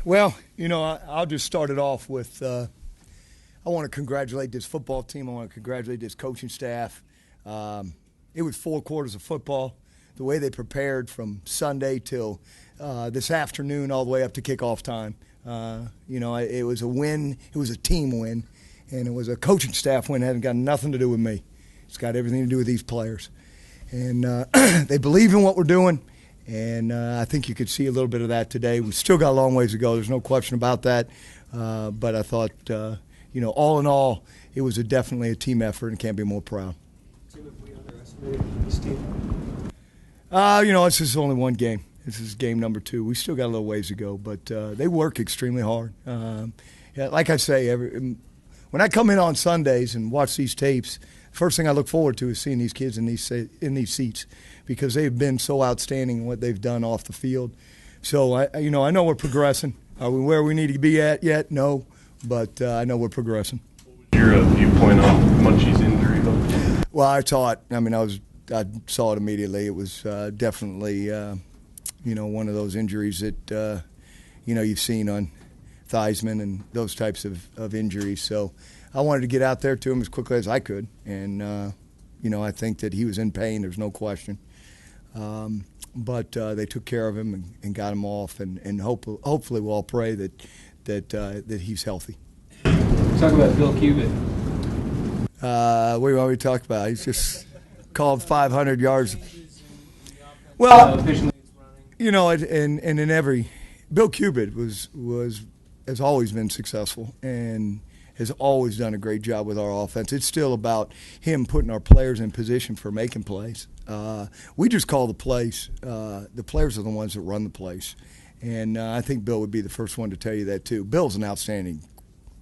Well, I'll just start it off with I want to congratulate this football team. I want to congratulate this coaching staff. It was 4 quarters of football. The way they prepared from Sunday till this afternoon all the way up to kickoff time. It was a win. It was a team win. And it was a coaching staff win. It hasn't got nothing to do with me. It's got everything to do with these players. And they believe in what we're doing. And I think you could see a little bit of that today. We've still got a long ways to go. There's no question about that. But I thought, all in all, it was definitely a team effort and can't be more proud. Tim, if we underestimated this team? This is only one game. This is game number 2. We still got a little ways to go, but they work extremely hard. Like I say, when I come in on Sundays and watch these tapes, first thing I look forward to is seeing these kids in these seats because they've been so outstanding in what they've done off the field. So I know we're progressing. Are we where we need to be at yet? No, but I know we're progressing. What was your viewpoint on Munchie's injury, though? Well, I saw it. I saw it immediately. It was definitely one of those injuries that you've seen on Theismann and those types of injuries. So I wanted to get out there to him as quickly as I could, and I think that he was in pain. There's no question. But they took care of him and got him off, and hopefully we'll all pray that he's healthy. Talk about Bill Cubit. What do you want me to talk about? He's just called 500 yards. Well, and in every Bill Cubit has always been successful and has always done a great job with our offense. It's still about him putting our players in position for making plays. We just call the plays. The players are the ones that run the plays. And I think Bill would be the first one to tell you that too. Bill's an outstanding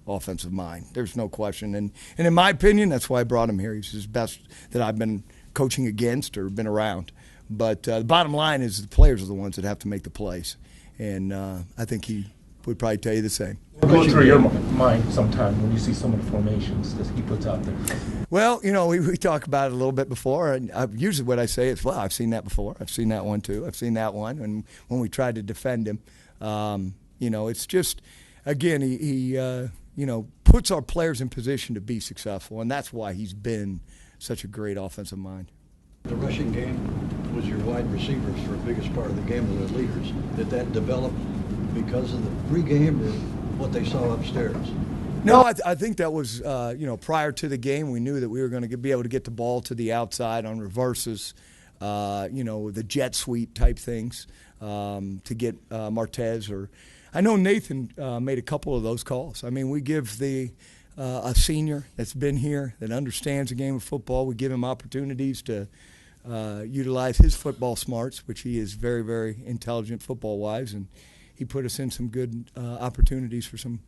offensive mind. There's no question. And in my opinion, that's why I brought him here. He's his best that I've been coaching against or been around. But the bottom line is the players are the ones that have to make the plays. And I think he would probably tell you the same. What goes through your mind sometime when you see some of the formations that he puts out there? Well, we talk about it a little bit before, and usually what I say is, well, I've seen that before. I've seen that one too. I've seen that one. And when we tried to defend him, it's just, again, he puts our players in position to be successful, and that's why he's been such a great offensive mind. The rushing game was your wide receivers for the biggest part of the game with their leaders. Did that develop because of the pregame or what they saw upstairs? No, I think that was, prior to the game, we knew that we were going to be able to get the ball to the outside on reverses, the jet sweep type things to get Martez. Or I know Nathan made a couple of those calls. We give a senior that's been here, that understands the game of football, we give him opportunities to utilize his football smarts, which he is very, very intelligent football-wise, and he put us in some good opportunities for some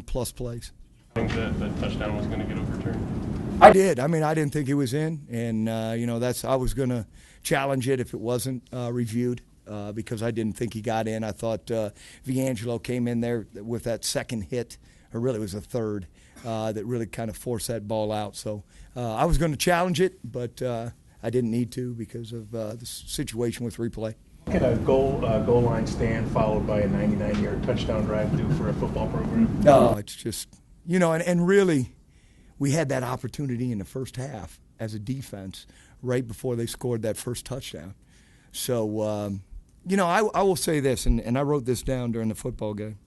plus plays. I think that touchdown was going to get overturned. I did. I didn't think it was in, and I was going to challenge it if it wasn't reviewed because I didn't think he got in. I thought Viangelo came in there with that second hit, or really it was a third, that really kind of forced that ball out. So I was going to challenge it, but I didn't need to because of the situation with replay. Can a goal line stand followed by a 99-yard touchdown drive do for a football program? No, it's just, and really we had that opportunity in the first half as a defense right before they scored that first touchdown. So, I will say this, and I wrote this down during the football game.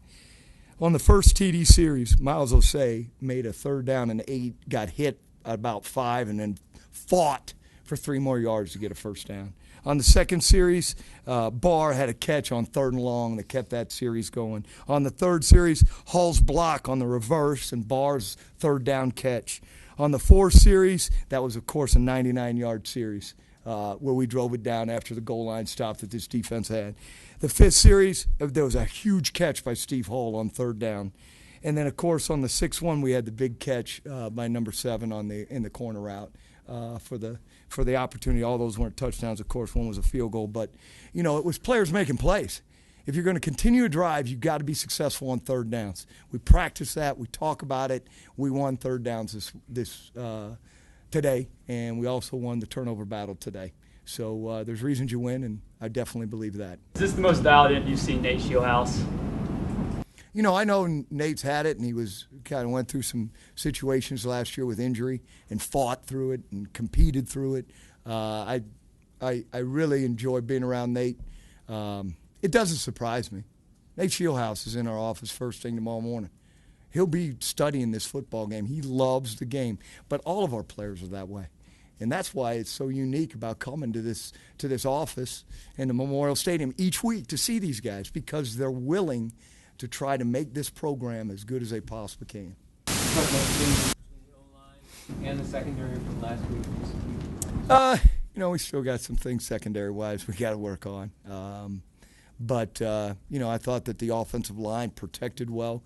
On the first TD series, Miles Osei made a 3rd down and 8, got hit about 5, and then fought for 3 more yards to get a first down. On the second series, Barr had a catch on 3rd and long that kept that series going. On the third series, Hall's block on the reverse and Barr's 3rd down catch. On the fourth series, that was, of course, a 99-yard series where we drove it down after the goal line stop that this defense had. The 5th series, there was a huge catch by Steve Hall on 3rd down. And then, of course, on the 6th one, we had the big catch by number 7 in the corner route for the opportunity. All those weren't touchdowns, of course. One was a field goal. But, it was players making plays. If you're going to continue a drive, you've got to be successful on 3rd downs. We practice that. We talk about it. We won 3rd downs today, and we also won the turnover battle today. So there's reasons you win, and I definitely believe that. Is this the most valiant you've seen Nate Shieldhouse? I know Nate's had it, and he was kind of went through some situations last year with injury and fought through it and competed through it. I really enjoy being around Nate. It doesn't surprise me. Nate Shieldhouse is in our office first thing tomorrow morning. He'll be studying this football game. He loves the game, but all of our players are that way. And that's why it's so unique about coming to this office and the Memorial Stadium each week to see these guys, because they're willing to try to make this program as good as they possibly can. Talk about the changes between the O-line and the secondary from last week. We still got some things secondary-wise we got to work on. But I thought that the offensive line protected well.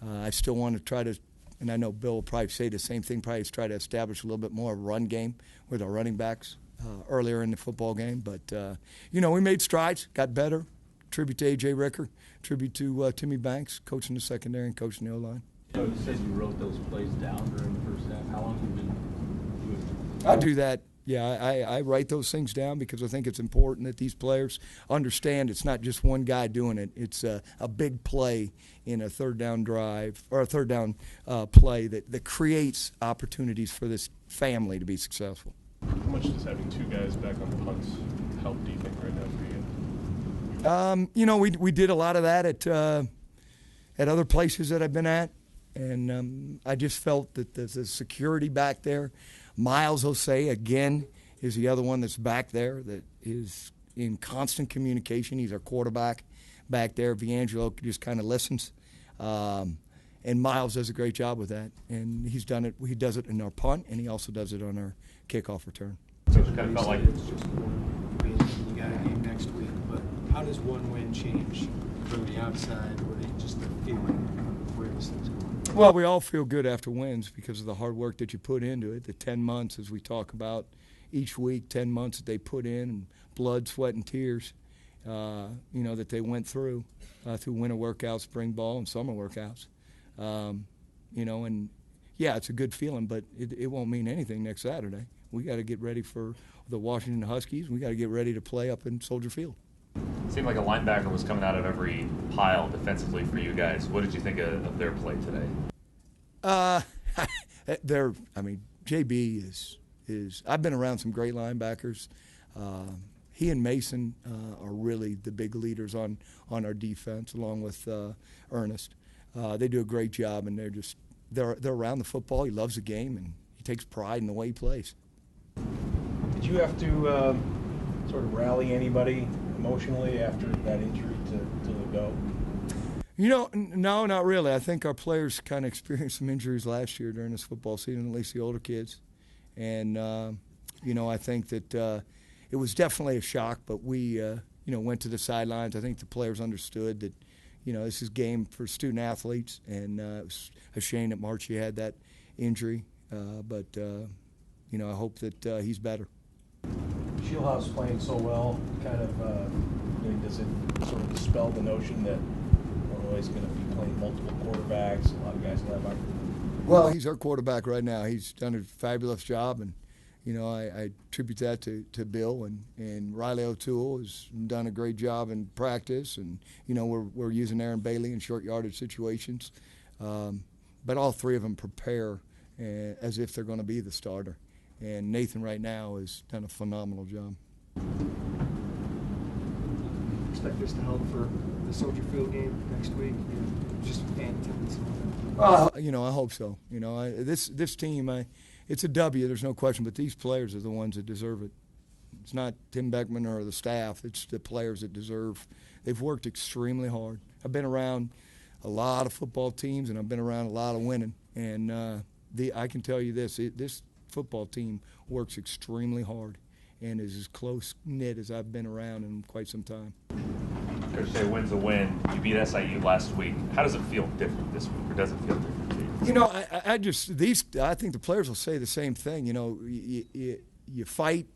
I still want to try to, and I know Bill will probably say the same thing, probably try to establish a little bit more of a run game with our running backs earlier in the football game. But, we made strides, got better. Tribute to A.J. Ricker, tribute to Timmy Banks, coaching the secondary and coaching the O-line. You said you wrote those plays down during the first half. How long have you been doing it? I do that. Yeah, I write those things down because I think it's important that these players understand it's not just one guy doing it. It's a big play in a third down drive or a third down play that creates opportunities for this family to be successful. How much does having two guys back on punts help, do you think, right now for you? We did a lot of that at other places that I've been at, and I just felt that there's a security back there. Miles Osei, again, is the other one that's back there that is in constant communication. He's our quarterback back there. Viangelo just kind of listens. And Miles does a great job with that. And he's done it. He does it in our punt, and he also does it on our kickoff return. So it kind of felt like it's just one win. You got a game next week, but how does one win change from the outside, or just the feeling of where this thing's going? Well, we all feel good after wins because of the hard work that you put into it. The 10 months, as we talk about each week, 10 months that they put in, and blood, sweat, and tears, that they went through winter workouts, spring ball, and summer workouts. And yeah, it's a good feeling, but it won't mean anything next Saturday. We got to get ready for the Washington Huskies. We got to get ready to play up in Soldier Field. it seemed like a linebacker was coming out of every pile defensively for you guys. What did you think of their play today? JB is I've been around some great linebackers. He and Mason are really the big leaders on our defense, along with Ernest. They do a great job, and they're around the football. He loves the game, and he takes pride in the way he plays. Did you have to sort of rally anybody emotionally after that injury to the go? No, not really. I think our players kind of experienced some injuries last year during this football season, at least the older kids. And, I think that it was definitely a shock, but we, went to the sidelines. I think the players understood that, this is game for student athletes, and it was a shame that Marchie had that injury. But I hope that he's better. Shieldhouse playing so well, kind of, does it sort of dispel the notion that he's going to be playing multiple quarterbacks? A lot of guys will have. Well, he's our quarterback right now. He's done a fabulous job, and I attribute that to Bill and Riley O'Toole has done a great job in practice, and we're using Aaron Bailey in short yardage situations, but all three of them prepare as if they're going to be the starter, and Nathan right now has done a phenomenal job. Expect this to help for the Soldier Field game next week. Just fan attendance and all that. Well, I hope so. This team, it's a W. There's no question. But these players are the ones that deserve it. It's not Tim Beckman or the staff. It's the players that deserve. They've worked extremely hard. I've been around a lot of football teams, and I've been around a lot of winning. And I can tell you this: this football team works extremely hard and is as close-knit as I've been around in quite some time. Coach Shea, win's a win. You beat SIU last week. How does it feel different this week, or does it feel different to you? I think the players will say the same thing. You fight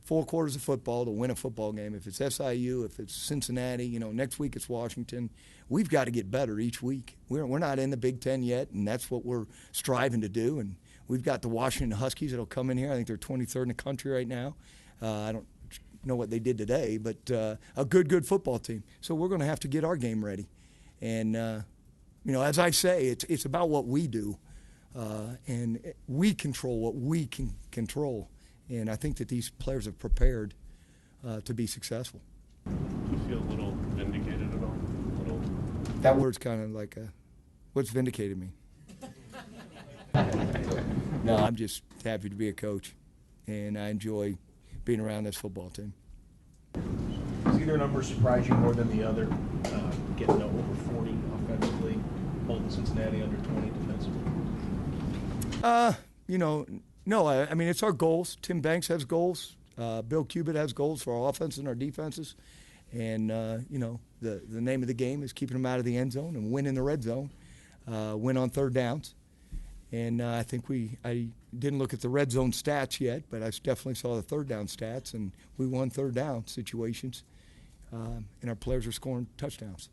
4 quarters of football to win a football game. If it's SIU, if it's Cincinnati, next week it's Washington. We've got to get better each week. We're not in the Big Ten yet, and that's what we're striving to do. And we've got the Washington Huskies that'll come in here. I think they're 23rd in the country right now. I don't know what they did today, but a good football team. So we're going to have to get our game ready. And, as I say, it's about what we do, and we control what we can control. And I think that these players have prepared to be successful. Do you feel a little vindicated at all? That word's kind of like what's vindicated me? No, I'm just happy to be a coach, and I enjoy being around this football team. Does either number surprise you more than the other? Getting to over 40 offensively, holding Cincinnati under 20 defensively? No. I mean, it's our goals. Tim Banks has goals. Bill Cubitt has goals for our offense and our defenses. And, the name of the game is keeping them out of the end zone and win in the red zone, win on third downs. And I think I didn't look at the red zone stats yet, but I definitely saw the third down stats, and we won third down situations, and our players are scoring touchdowns.